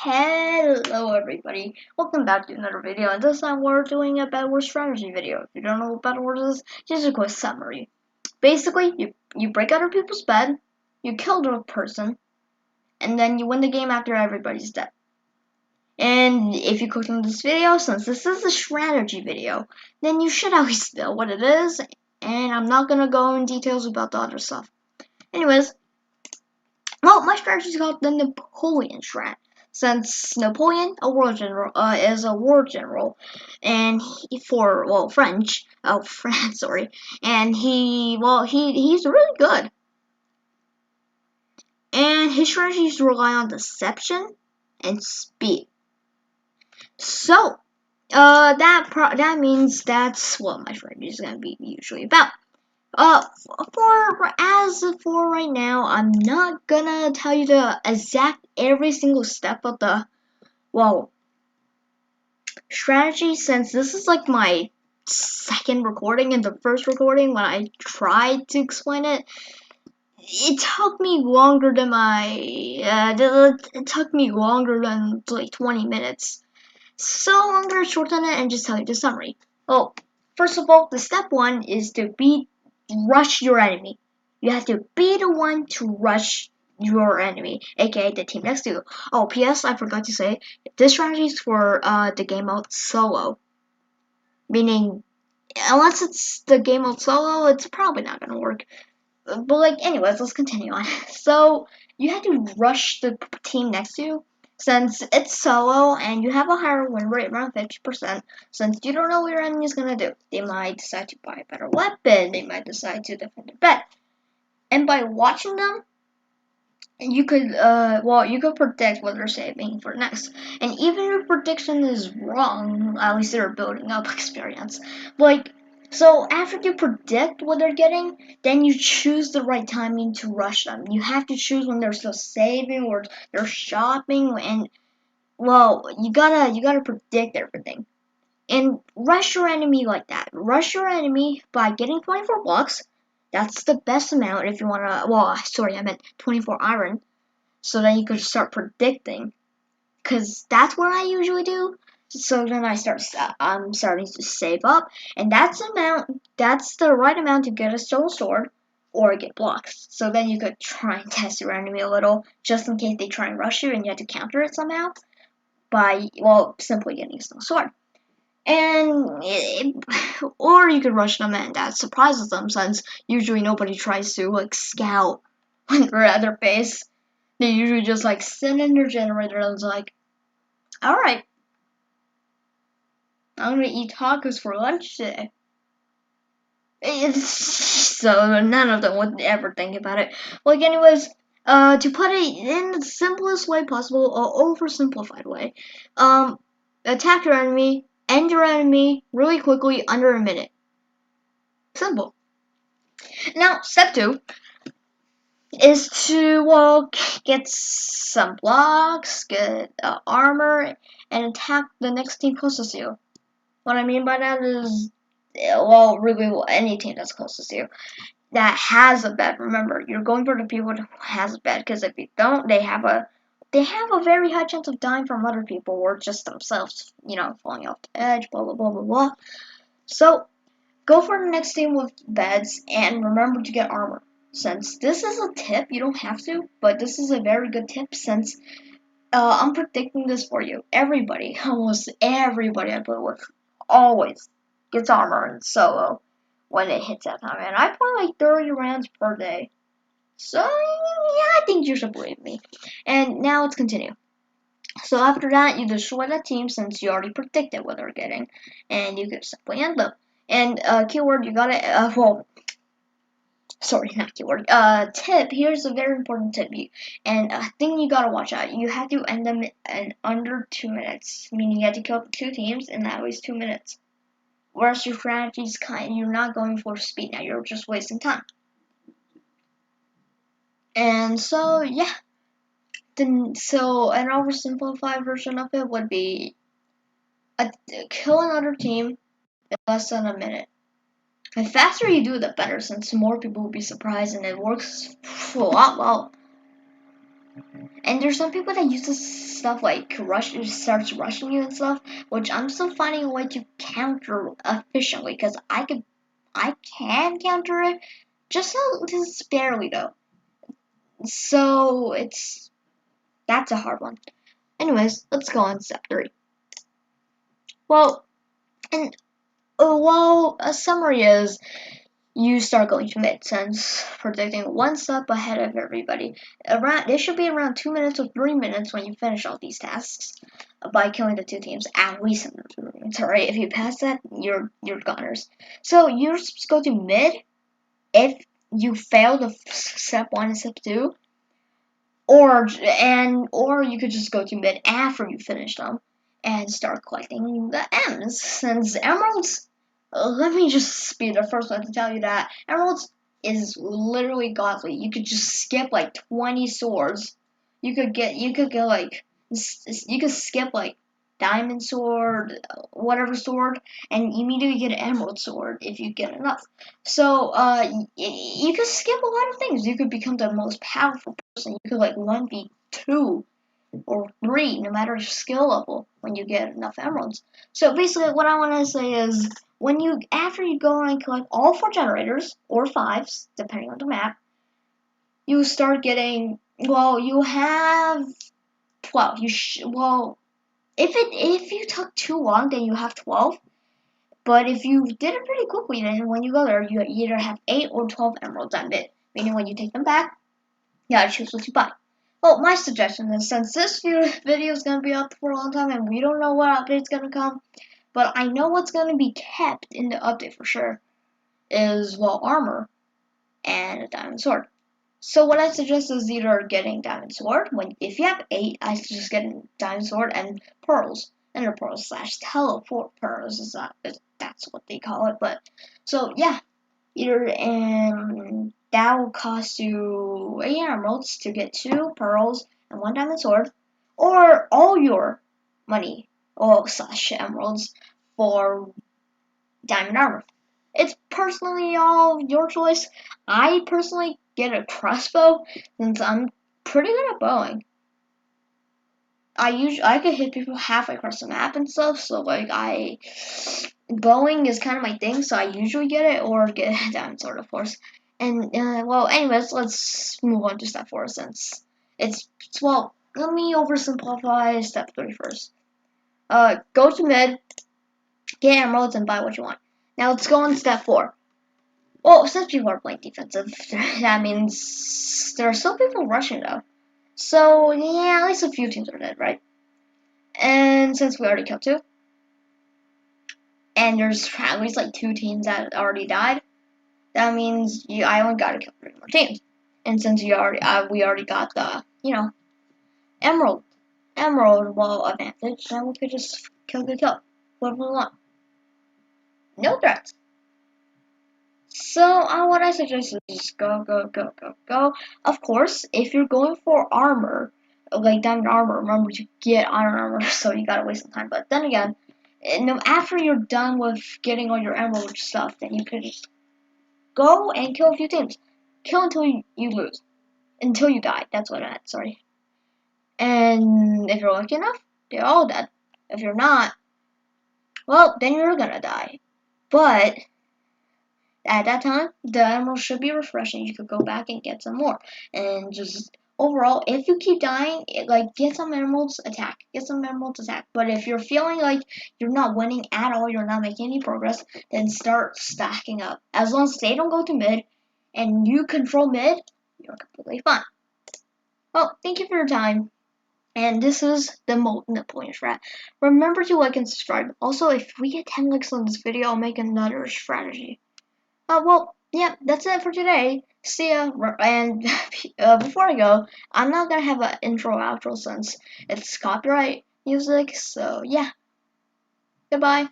Hello everybody, welcome back to another video, and this time we're doing a Bedwars strategy video. If you don't know what Bedwars is, just a quick summary. Basically, you break other people's bed, you kill the person, and then you win the game after everybody's dead. And if you click on this video, since this is a strategy video, then you should always know what it is, and I'm not gonna go in details about the other stuff. Anyways, well, my strategy is called the Napoleon strat. Since Napoleon, is a war general, and French, France, sorry, and he's really good, and his strategies rely on deception and speed. So, that means that's what my strategy is gonna be usually about. As for right now, I'm not gonna tell you the exact every single step of the strategy, since this is like my second recording, and the first recording when I tried to explain it, it took me longer than it took me longer than like 20 minutes. So I'm gonna shorten it and just tell you the summary. Well, first of all, the step one is to rush your enemy. You have to be the one to rush your enemy, aka the team next to you. Oh, P.S. I forgot to say, this strategy is for the game mode solo. Meaning, unless it's the game mode solo, it's probably not gonna work. But anyways, let's continue on. So you have to rush the team next to you. Since it's solo and you have a higher win rate, around 50%, since you don't know what your enemy is gonna do. They might decide to buy a better weapon, they might decide to defend their bed. And by watching them, you could predict what they're saving for next. And even if your prediction is wrong, at least they're building up experience. So after you predict what they're getting, then you choose the right timing to rush them. You have to choose when they're still saving or they're shopping, and you gotta predict everything. And rush your enemy like that. Rush your enemy by getting 24 blocks. That's the best amount if you wanna. I meant 24 iron. So then you could start predicting, because that's what I usually do. So then I'm starting to save up, and that's the right amount to get a stone sword or get blocks. So then you could try and test your enemy a little, just in case they try and rush you and you have to counter it somehow by simply getting a stone sword. Or you could rush them and that surprises them, since usually nobody tries to scout when they're at their base. They usually just sit in their generator and it's alright, I'm gonna eat tacos for lunch today. So none of them would ever think about it. Anyways, to put it in the simplest way possible, or oversimplified way, attack your enemy, end your enemy really quickly, under a minute. Simple. Now, step 2 is to get some blocks, get armor, and attack the next team closest to you. What I mean by that is, really any team that's closest to you that has a bed. Remember, you're going for the people who has a bed, because if you don't, they have a very high chance of dying from other people or just themselves, falling off the edge, blah blah blah blah blah. So go for the next team with beds, and remember to get armor. Since this is a tip, you don't have to, but this is a very good tip, since I'm predicting this for you. Almost everybody I play with always gets armor in solo when it hits that time. And I play 30 rounds per day. So, yeah, I think you should believe me. And now let's continue. So after that, you destroy that team, since you already predicted what they're getting. And you can simply end them. And keyword, you gotta, sorry, not keyword. Tip. Here's a very important tip. And a thing you gotta watch out. You have to end them in under 2 minutes. Meaning you have to kill 2 teams in at least 2 minutes. Whereas your strategy is you're not going for speed now. You're just wasting time. And so yeah. So an oversimplified version of it would be kill another team in less than a minute. The faster you do, the better, since more people will be surprised, and it works a lot well. And there's some people that use this stuff like starts rushing you and stuff, which I'm still finding a way to counter efficiently because I can counter it, just barely though. So that's a hard one. Anyways, let's go on step 3. Well, and well, a summary is you start going to mid since predicting one step ahead of everybody. It should be around 2 minutes or 3 minutes when you finish all these tasks by killing the 2 teams at least in the 2 minutes. Alright, if you pass that, you're goners. So you're supposed to go to mid if you fail the step 1 and step 2, or you could just go to mid after you finish them and start collecting the M's. Since emeralds, let me just be the first one to tell you that emeralds is literally godly. You could just skip like 20 swords. You could skip like diamond sword, whatever sword, and immediately get an emerald sword if you get enough. So you could skip a lot of things. You could become the most powerful person. You could like 1v2 or 3, no matter your skill level, when you get enough emeralds. So basically, what I want to say is, after you go and collect all 4 generators or 5s, depending on the map, you start getting. Well, you have 12. If you took too long, then you have 12. But if you did it pretty quickly, then when you go there, you either have 8 or 12 emeralds on it. Meaning when you take them back, you gotta choose what you buy. Well, my suggestion is, since this video is gonna be up for a long time and we don't know what update's gonna come, but I know what's gonna be kept in the update for sure is, well, armor and a diamond sword. So what I suggest is either getting diamond sword. If you have 8, I suggest getting diamond sword and pearls. Ender pearls / teleport pearls that's what they call it. But so yeah, and that will cost you 8 emeralds to get 2 pearls and 1 diamond sword, or all your money or / emeralds for diamond armor. It's personally all your choice. I personally get a crossbow since I'm pretty good at bowing. I could hit people halfway across the map and stuff, so like bowing is kind of my thing, so I usually get it or get a diamond sword, of course. And well, anyways, let's move on to step 4 since well. Let me oversimplify step 3 first. Go to mid, get emeralds, and buy what you want. Now let's go on step 4. Well, since people are playing defensive, that means there are still people rushing though. So yeah, at least a few teams are dead, right? And since we already killed 2, and there's at least like 2 teams that already died, that means I only gotta kill 3 more teams. And since we already got the emerald wall advantage, then we could just kill whoever we want. No threats. So what I suggest is just go. Of course, if you're going for armor, like diamond armor, remember to get iron armor, so you gotta waste some time. But then again, after you're done with getting all your emerald stuff, then you could just go and kill a few teams. Kill until you lose. Until you die. That's what I meant, sorry. And if you're lucky enough, they're all dead. If you're not, well, then you're gonna die. But at that time, the emerald should be refreshing. You could go back and get some more. And just overall, if you keep dying, get some emeralds, attack. Get some emeralds, attack. But if you're feeling like you're not winning at all, you're not making any progress, then start stacking up. As long as they don't go to mid and you control mid, you're completely fine. Well, thank you for your time. And this is the Molten Napoleon Strat. Remember to like and subscribe. Also, if we get 10 likes on this video, I'll make another strategy. Well, yeah, that's it for today. See ya. And before I go, I'm not gonna have an intro outro since it's copyright music. So yeah, goodbye.